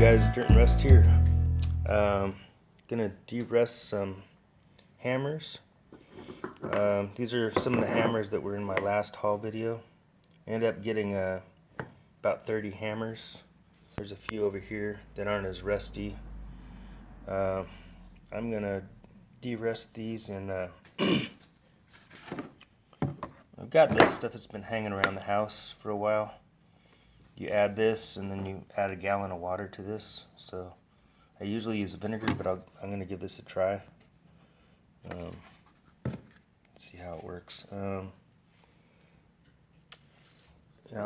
guys, Dirt and Rust here. Gonna de-rust some hammers. These are some of the hammers that were in my last haul video. I ended up getting about 30 hammers. There's a few over here that aren't as rusty. I'm gonna de-rust these, and I've got this stuff that's been hanging around the house for a while. You add this, and then you add a gallon of water to this. So I usually use vinegar, but I'm going to give this a try. See how it works. I'm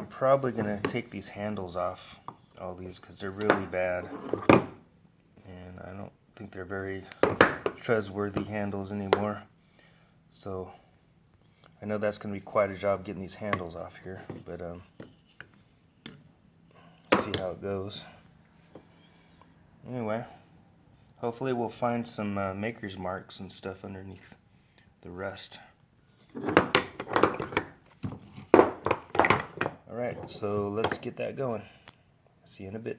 probably going to take these handles off, all these, because they're really bad. And I don't think they're very trustworthy handles anymore. So I know that's going to be quite a job getting these handles off here, but see how it goes. Anyway, hopefully we'll find some maker's marks and stuff underneath the rust. Alright, so let's get that going. See you in a bit.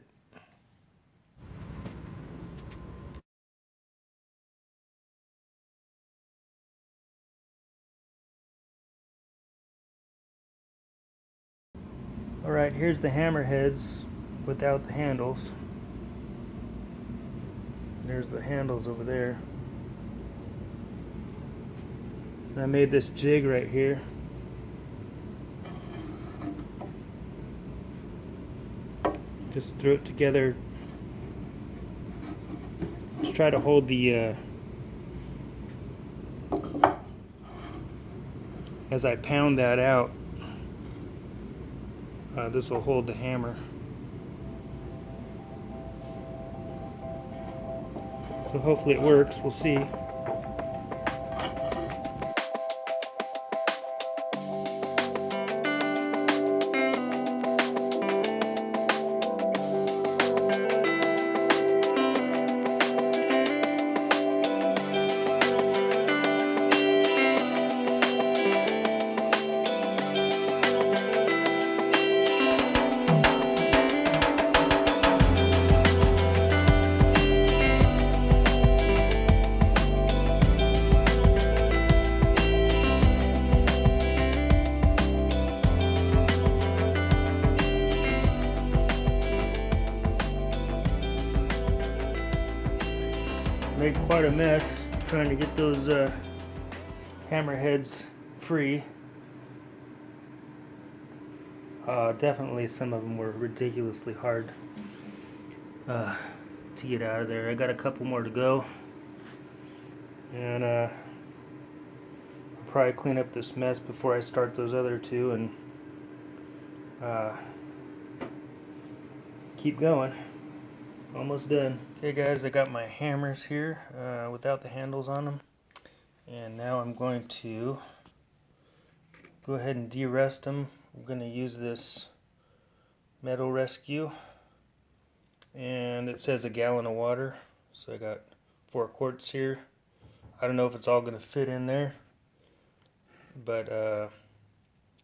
Alright, here's the hammer heads without the handles. There's the handles over there. And I made this jig right here. Just threw it together. Just try to hold the as I pound that out, this will hold the hammer. So hopefully it works, we'll see. Made quite a mess trying to get those hammer heads free. Definitely some of them were ridiculously hard to get out of there. I got a couple more to go, and I'll probably clean up this mess before I start those other two and keep going. Almost done. Okay guys, I got my hammers here without the handles on them, and now I'm going to go ahead and de-rust them. I'm going to use this Maydole Rescue, and it says a gallon of water, so I got 4 quarts here. I don't know if it's all going to fit in there, but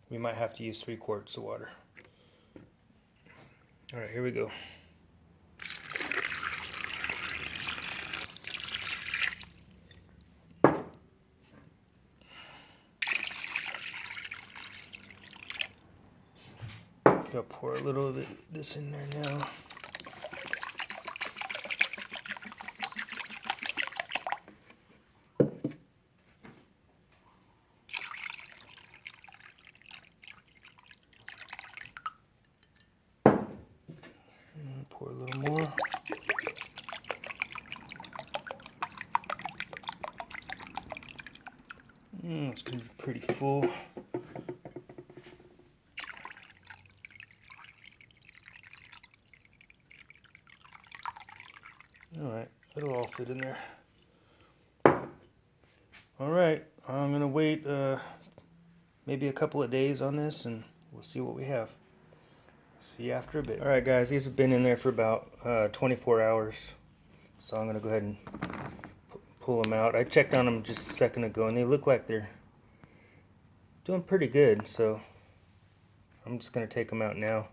we might have to use 3 quarts of water. Alright, here we go. I'll pour a little of this in there now. And pour a little more. It's going to be pretty full. Alright, it'll all fit in there. Alright, I'm going to wait maybe a couple of days on this, and we'll see what we have. See you after a bit. Alright guys, these have been in there for about 24 hours. So I'm going to go ahead and pull them out. I checked on them just a second ago, and they look like they're doing pretty good. So I'm just going to take them out now.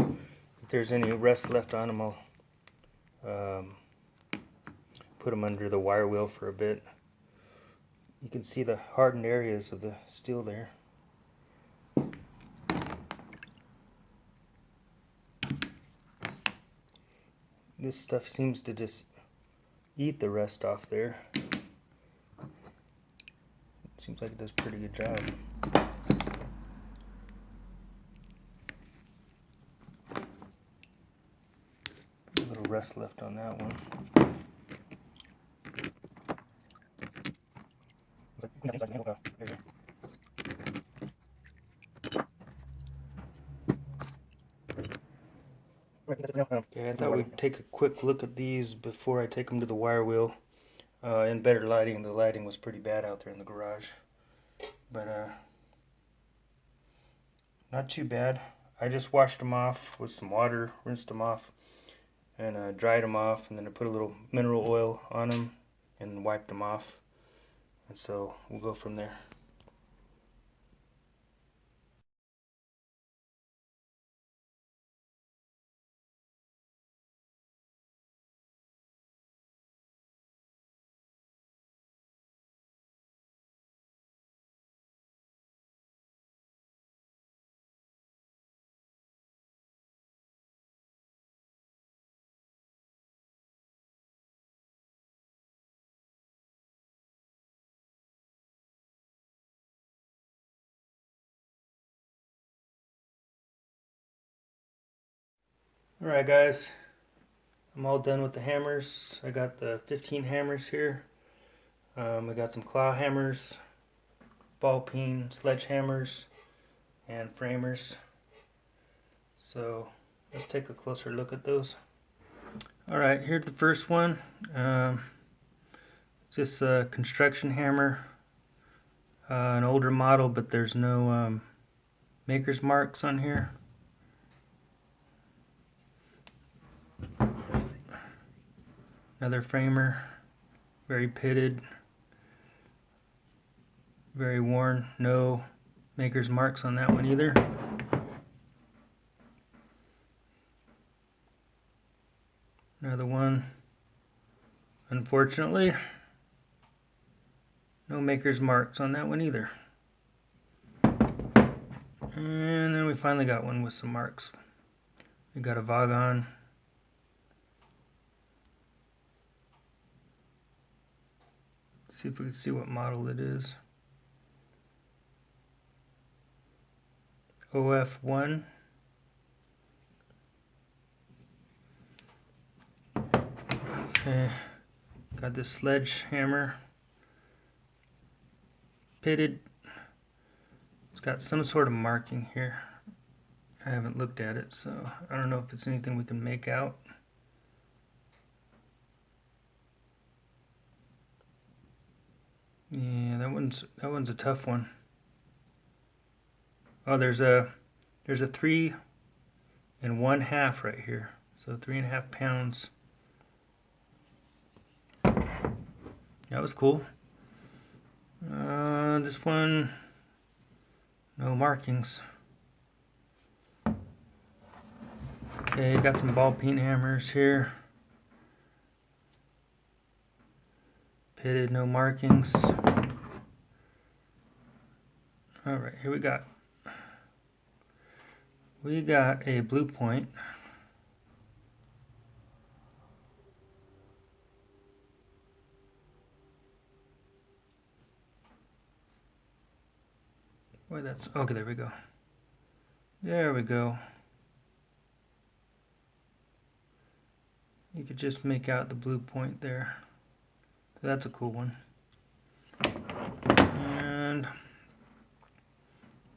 If there's any rust left on them, I'll Put them under the wire wheel for a bit. You can see the hardened areas of the steel there. This stuff seems to just eat the rust off there. Seems like it does a pretty good job. A little rust left on that one. Okay, I thought we'd take a quick look at these before I take them to the wire wheel. In better lighting. The lighting was pretty bad out there in the garage. But not too bad. I just washed them off with some water, rinsed them off, and dried them off, and then I put a little mineral oil on them and wiped them off. And so we'll go from there. Alright guys, I'm all done with the hammers. I got the 15 hammers here. I got some claw hammers, ball peen, sledgehammers, and framers. So let's take a closer look at those. Alright, here's the first one. Just a construction hammer. An older model, but there's no maker's marks on here. Another framer, very pitted, very worn. No maker's marks on that one either. Another one, unfortunately, no maker's marks on that one either. And then we finally got one with some marks. We got a Vaughan. See if we can see what model it is. OF1. Okay, got this sledgehammer. Pitted. It's got some sort of marking here. I haven't looked at it, so I don't know if it's anything we can make out. Yeah, that one's a tough one. Oh, there's a 3 1/2 right here. So 3.5 pounds. That was cool. This one, no markings. Okay, got some ball peen hammers here. Pitted, no markings. Alright, here we got a blue point. Boy, that's okay. There we go. There we go. You could just make out the blue point there. So that's a cool one. And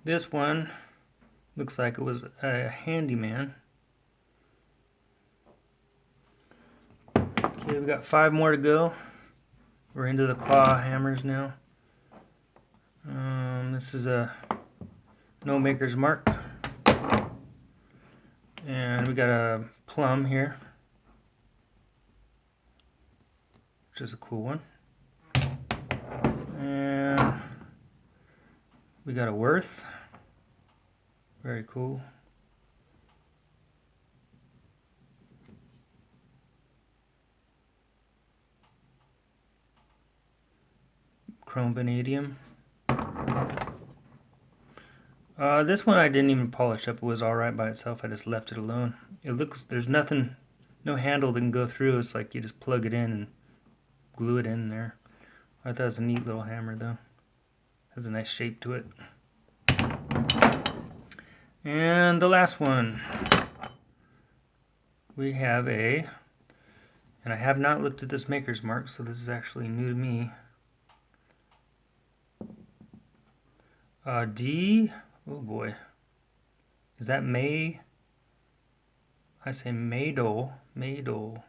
this one looks like it was a handyman. Okay, we got 5 more to go. We're into the claw hammers now. This is a no maker's mark. And we got a Plumb here, which is a cool one. And we got a Worth. Very cool. chrome vanadium. This one I didn't even polish up. It was alright by itself. I just left it alone. It looks, there's nothing, no handle that can go through. It's like you just plug it in and glue it in there. I thought it was a neat little hammer though. Has a nice shape to it. And the last one. We have and I have not looked at this maker's mark, so this is actually new to me. Oh boy. Is that I say Maydole. Maydole.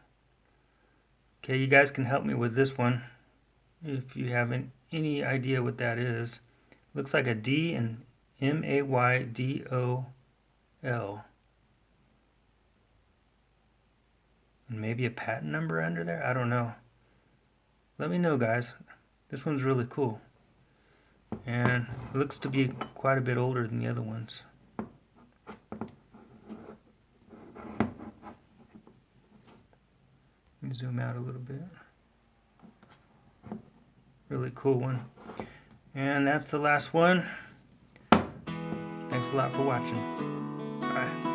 Okay, you guys can help me with this one if you have any idea what that is. Looks like a D and Maydol. And maybe a patent number under there? I don't know. Let me know, guys. This one's really cool. And it looks to be quite a bit older than the other ones. Let me zoom out a little bit. Really cool one. And that's the last one. Thanks a lot for watching. Bye.